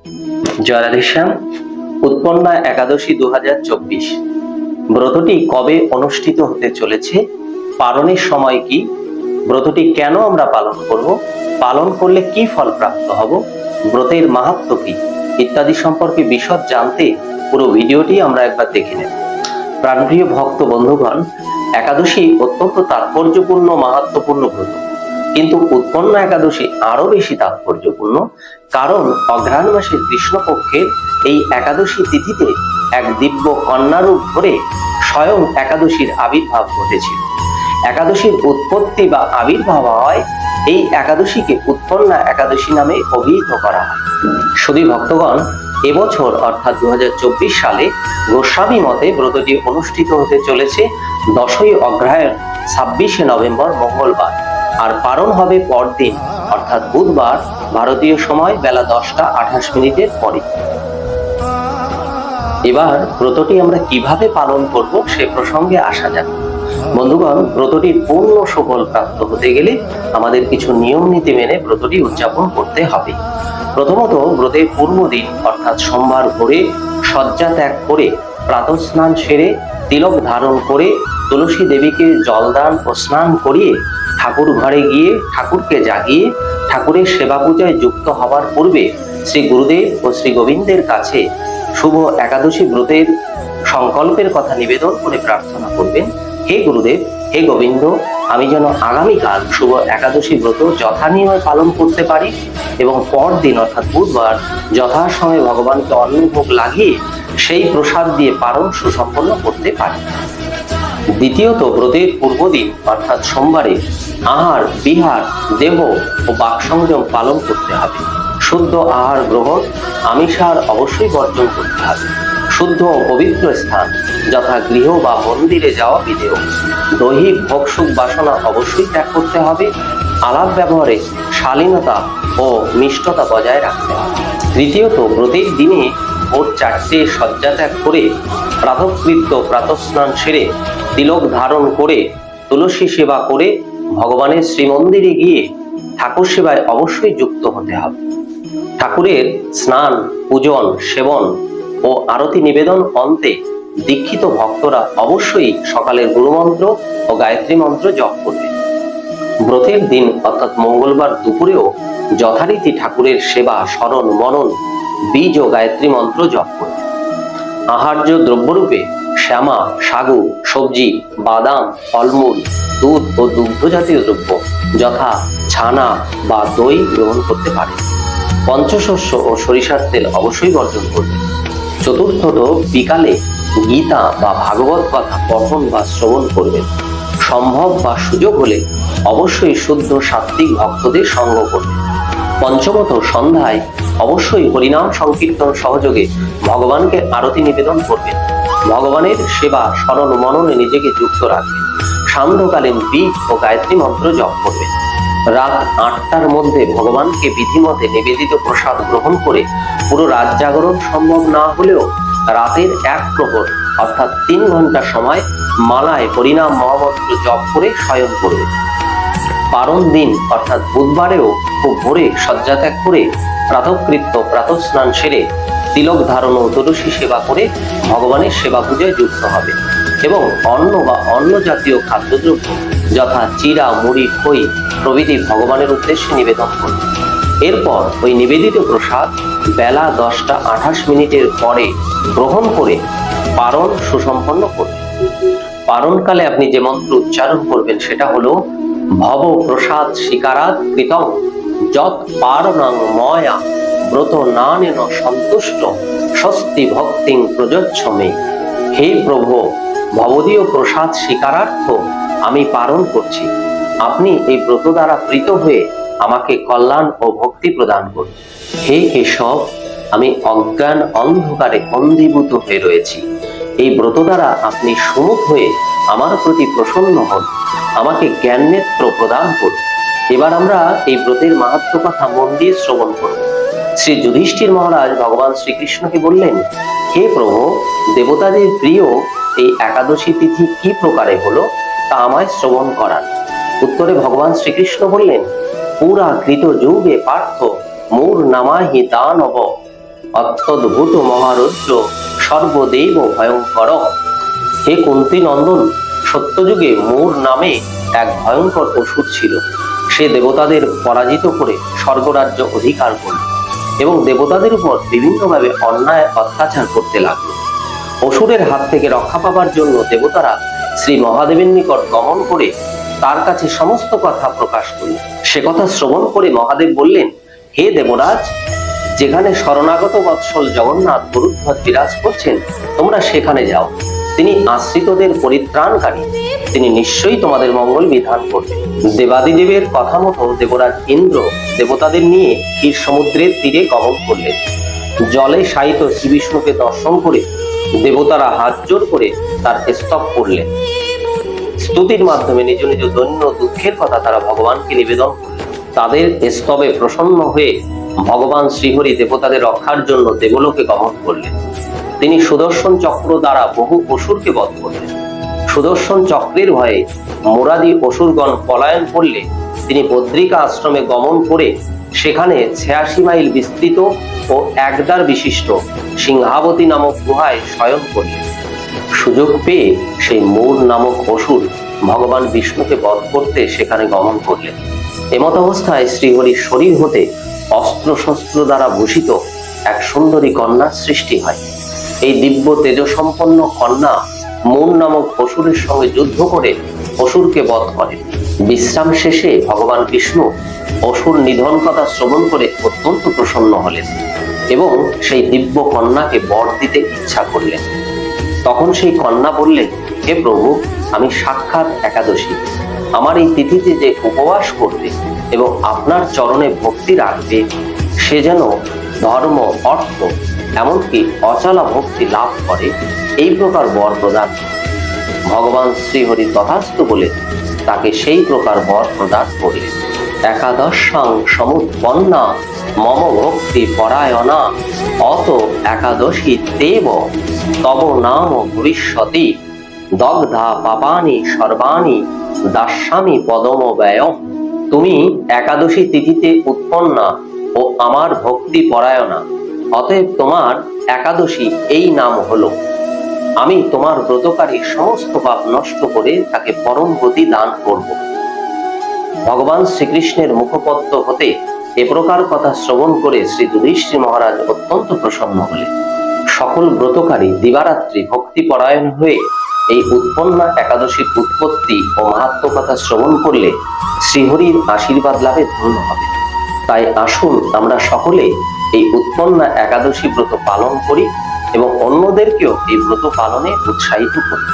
জয় রাধেশ্যাম। উৎপন্না একাদশী 2024 ব্রতটি কবে অনুষ্ঠিত হতে চলেছে, পালনের সময় কি, ব্রতটি কেন আমরা পালন করব, পালন করলে কি ফল প্রাপ্ত হব, ব্রতের মাহাত্ম্য কি ইত্যাদি সম্পর্কে বিশদ জানতে পুরো ভিডিওটি আমরা একবার দেখে নেব। প্রাণপ্রিয় ভক্ত বন্ধুগণ, একাদশী অত্যন্ত তাৎপর্যপূর্ণ মাহাত্ম্যপূর্ণ ব্রত, কিন্তু উৎপন্না একাদশী আরো বেশি তাৎপর্যপূর্ণ, কারণ অঘ্রাণ মাসের কৃষ্ণপক্ষের এই একাদশী তিথিতে এক দিব্য কন্যারূপ ধরে স্বয়ং একাদশীর আবির্ভাব ঘটেছিল। একাদশীর উৎপত্তি বা আবির্ভাব হয় এই একাদশীকে উৎপন্না একাদশী নামে অভিহিত করা হয়। শুধু ভক্তগণ, এবছর অর্থাৎ 2024 সালে গোস্বামী মতে ব্রতটি অনুষ্ঠিত হতে চলেছে 10ই অগ্রহায়ণ 26শে নভেম্বর মঙ্গলবার, আর পালন হবে পরদিন অর্থাৎ বুধবার ভারতীয় সময় বেলা 10:28 পরে। এবার ব্রতটি আমরা কিভাবে পালন করব সে প্রসঙ্গে আসা যাক। বন্ধুগণ, ব্রতটির পূর্ণ সুফল প্রাপ্ত হতে গেলে আমাদের কিছু নিয়ম নীতি মেনে ব্রতটি উদযাপন করতে হবে। প্রথমত, ব্রতের পূর্ব দিন অর্থাৎ সোমবার ভোরে শয্যা ত্যাগ করে প্রাতঃ স্নান সেরে তিলক ধারণ করে তুলসী দেবীকে জলদান ও স্নান করিয়ে ঠাকুর ঘরে গিয়ে ঠাকুরকে জাগিয়ে ঠাকুরের সেবা পূজায় যুক্ত হবার পূর্বে শ্রী গুরুদেব ও শ্রী গোবিন্দের কাছে শুভ একাদশী ব্রতের সংকল্পের কথা নিবেদন করে প্রার্থনা করবেন, হে গুরুদেব, হে গোবিন্দ, আমি যেন আগামীকাল শুভ একাদশী ব্রত যথানিয়মে পালন করতে পারি এবং পরদিন অর্থাৎ বুধবার যথাসময়ে ভগবানকে অন্নভোগ লাগিয়ে সেই প্রসাদ দিয়ে পালন সুসম্পন্ন করতে পারি। দ্বিতীয়ত, ব্রতের পূর্বদিন অর্থাৎ সোমবারে আহার বিহার দেহ ও বাক সংযম পালন করতে হবে। শুদ্ধ আহার গ্রহণ, আমিষাহার অবশ্যই বর্জন করতে হবে। শুদ্ধ ও পবিত্র স্থান যথা গৃহ বা মন্দিরে যাওয়া বিধেয়। দৈহিক ভোগসুখ বাসনা অবশ্যই ত্যাগ করতে হবে। আলাপ ব্যবহারে শালীনতা ও মিষ্টতা বজায় রাখতে হবে। তৃতীয়ত, ব্রতের দিনে ভোর 4টে শয্যা ত্যাগ করে প্রাতঃকৃত্য প্রাতঃস্নান সেরে তিলক ধারণ করে তুলসী সেবা করে ভগবানের শ্রীমন্দিরে গিয়ে ঠাকুর সেবায় অবশ্যই যুক্ত হতে হবে। ঠাকুরের স্নান পূজন সেবন ও আরতি নিবেদন অন্তে দীক্ষিত ভক্তরা অবশ্যই সকালের গুরুমন্ত্র ও গায়ত্রী মন্ত্র জপ করবে। ব্রতের দিন অর্থাৎ মঙ্গলবার দুপুরেও যথারীতি ঠাকুরের সেবা স্মরণ মনন বীজ ও গায়ত্রী মন্ত্র জপ করবে। আহার্য দ্রব্যরূপে শ্যামা সাগু সবজি বাদাম ফলমূল দুধ ও দুগ্ধ জাতীয় দ্রব্য যথা ছানা বা দই গ্রহণ করতে পারে। পঞ্চশস্য ও সরিষার তেল অবশ্যই বর্জন করবে। চতুর্থত, বিকালে গীতা বা ভাগবত কথা পঠন বা শ্রবণ করবেন। সম্ভব বা সুযোগ হলে অবশ্যই শুদ্ধ সাত্ত্বিক ভক্তদের সঙ্গ করবেন। পঞ্চমত, সন্ধ্যায় অবশ্যই হরিনাম সংকীর্তন সহযোগে ভগবানকে আরতি নিবেদন করবেন। ভগবানের সেবা স্মরণ মননে নিজেকে যুক্ত রাখবেন। সান্ধ্যকালীন বীজ ও গায়ত্রী মন্ত্র জপ করবেন। রাত 8টার মধ্যে ভগবানকে বিধিমতে নিবেদিত প্রসাদ গ্রহণ করে পুরো রাত জাগরণ সম্ভব না হলেও রাতের 1 প্রহর অর্থাৎ 3 ঘন্টা সময় মালায় হরিনাম মহামন্ত্র জপ করে শয়ন করবে। পারণ দিন অর্থাৎ বুধবারেও খুব ভোরে শয্যা ত্যাগ করে প্রাতঃকৃত্য প্রাতঃস্নান সেরে তিলক ধারণ ও তুলসী সেবা করে ভগবানের সেবা পূজায় যুক্ত হবে এবং অন্ন বা অন্ন জাতীয় খাদ্যদ্রব্য যথা চিরা মুড়ি খই প্রভৃতি ভগবানের উদ্দেশ্যে নিবেদন করবে। এরপর ওই নিবেদিত প্রসাদ বেলা 10:28 পরে গ্রহণ করে পারণ সুসম্পন্ন করবে। পারণকালে আপনি যে মন্ত্র উচ্চারণ করবেন সেটা হলো ভব প্রসাদ শিকারাত কৃতং যৎ পারণং ময়া ব্রত নানেন সন্তুষ্ট স্বস্তি ভক্তিং প্রযচ্ছমে। হে প্রভু, ভবদীয় প্রসাদ শিকারার্থ আমি পালন করছি, আপনি এই ব্রত দ্বারা প্রীত হয়ে আমাকে কল্যাণ ও ভক্তি প্রদান করুন। হে কেশব, আমি অজ্ঞান অন্ধকারে অন্ধীভূত হয়ে রয়েছি, এই ব্রত দ্বারা আপনি সুমুখ হয়ে আমার প্রতি প্রসন্ন হন, আমাকে জ্ঞান নেত্র প্রদান করুন। এবার আমরা এই ব্রতের মাহাত্ম্য কথা মন দিয়ে শ্রবণ করব। শ্রী যুধিষ্ঠির মহারাজ ভগবান শ্রীকৃষ্ণকে বললেন, হে প্রভু, দেবতাদের প্রিয় এই একাদশী তিথি কি প্রকারে হলো তা আমায় শ্রবণ করান। উত্তরে ভগবান শ্রীকৃষ্ণ বললেন, পুরা কৃত যুগে পার্থ মোর নামাহি দানব অত্যদ্ভুত মহারৌদ্র সর্বদেব ভয়ঙ্কর। হে কুন্তী নন্দন, সত্যযুগে মূর নামে এক ভয়ঙ্কর অসুর ছিল। সে দেবতাদের পরাজিত করে স্বর্গরাজ্য অধিকার করল এবং দেবতাদের উপর বিভিন্নভাবে অন্যায় অত্যাচার করতে লাগলো। অসুরের হাত থেকে রক্ষা পাবার জন্য দেবতারা শ্রী মহাদেবের নিকট গমন করে তার কাছে সমস্ত কথা প্রকাশ করলেন। সে কথা শ্রবণ করে মহাদেব বললেন, হে দেবরাজ, যেখানে শরণাগত বৎসল জগন্নাথ গরুধ্বজ বিরাজ করছেন, তোমরা সেখানে যাও। তিনি আশ্রিতদের পরিত্রাণকারী, তিনি নিশ্চয়ই তোমাদের মঙ্গল বিধান করবেন। দেবাদিদেবের কথা মতো দেবরাজ ইন্দ্র দেবতাদের নিয়ে ক্ষীর সমুদ্রের তীরে গমন করলেন। জলে শায়িত শ্রী বিষ্ণুকে দর্শন করে দেবতারা হাত জোর করে তার স্তব করলেন। স্তুতির মাধ্যমে নিজ নিজ দৈন্য দুঃখের কথা তারা ভগবানকে নিবেদন করলেন। তাদের স্তবে প্রসন্ন হয়ে ভগবান শ্রীহরি দেবতাদের রক্ষার জন্য দেবলোকে গমন করলেন। তিনি সুদর্শন চক্র দ্বারা বহু অসুরকে বধ করলেন। সুদর্শন চক্রের ভয়ে মোরাদি অসুরগণ পলায়ন করলে তিনি বদ্রিকা আশ্রমে গমন করে সেখানে 86 মাইল বিস্তৃত ও একদ্বার বিশিষ্ট সিংহাবতী নামক গুহায় শয়ন করলেন। সুযোগ পেয়ে সেই মূর নামক অসুর ভগবান বিষ্ণুকে বধ করতে সেখানে গমন করলেন। এমত অবস্থায় শ্রীহরির শরীর হতে অস্ত্র শস্ত্র দ্বারা ভূষিত এক সুন্দরী কন্যার সৃষ্টি হয়। এই দিব্য তেজসম্পন্ন কন্যা মূর নামক অসুরের সঙ্গে যুদ্ধ করে অসুরকে বধ করেন। বিশ্রাম শেষে ভগবান বিষ্ণু অসুর নিধন কথা শ্রবণ করে অত্যন্ত প্রসন্ন হলেন এবং সেই দিব্য কন্যাকে বর দিতে ইচ্ছা করলেন। তখন সেই কন্যা বললেন, হে প্রভু, আমি সাক্ষাৎ একাদশী। আমার এই তিথিতে যে উপবাস করবে এবং আপনার চরণে ভক্তি রাখবে, সে যেন ধর্ম, অর্থ, এমনকি অচলা ভক্তি লাভ করে, এই প্রকার বর প্রদান। ভগবান শ্রীহরি তথাস্তু বলে তাকে সেই প্রকার বর প্রদান করলেন। একাদশাং সমুৎপন্না মম ভক্তি পরায়ণা অত একাদশী দেব তব নাম ভবিষ্যতি দগ্ধা পাপানি সর্বাণি দাস্যামি পদম ব্যয়। তুমি একাদশী তিথিতে উৎপন্না ও আমার ভক্তি পরায়ণা, অতএব তোমার একাদশী এই নাম হলো। আমি তোমার ব্রতকারী সমস্ত পাপ নষ্ট করে তাকে পরম গতি দান করব। ভগবান শ্রীকৃষ্ণের মুখপদ্ম হতে এ প্রকার কথা শ্রবণ করে শ্রী যুধিষ্ঠির মহারাজ অত্যন্ত প্রসন্ন হলেন। সকল ব্রতকারী দিবারাত্রি ভক্তি পরায়ণ হয়ে এই উৎপন্না একাদশীর উৎপত্তি ও মাহাত্ম্য কথা শ্রবণ করলে শ্রীহরির আশীর্বাদ লাভে ধন্য হবে। তাই আসুন আমরা সকলে এই উৎপন্না একাদশী ব্রত পালন করি এবং অন্যদেরকেও এই ব্রত পালনে উৎসাহিত করি।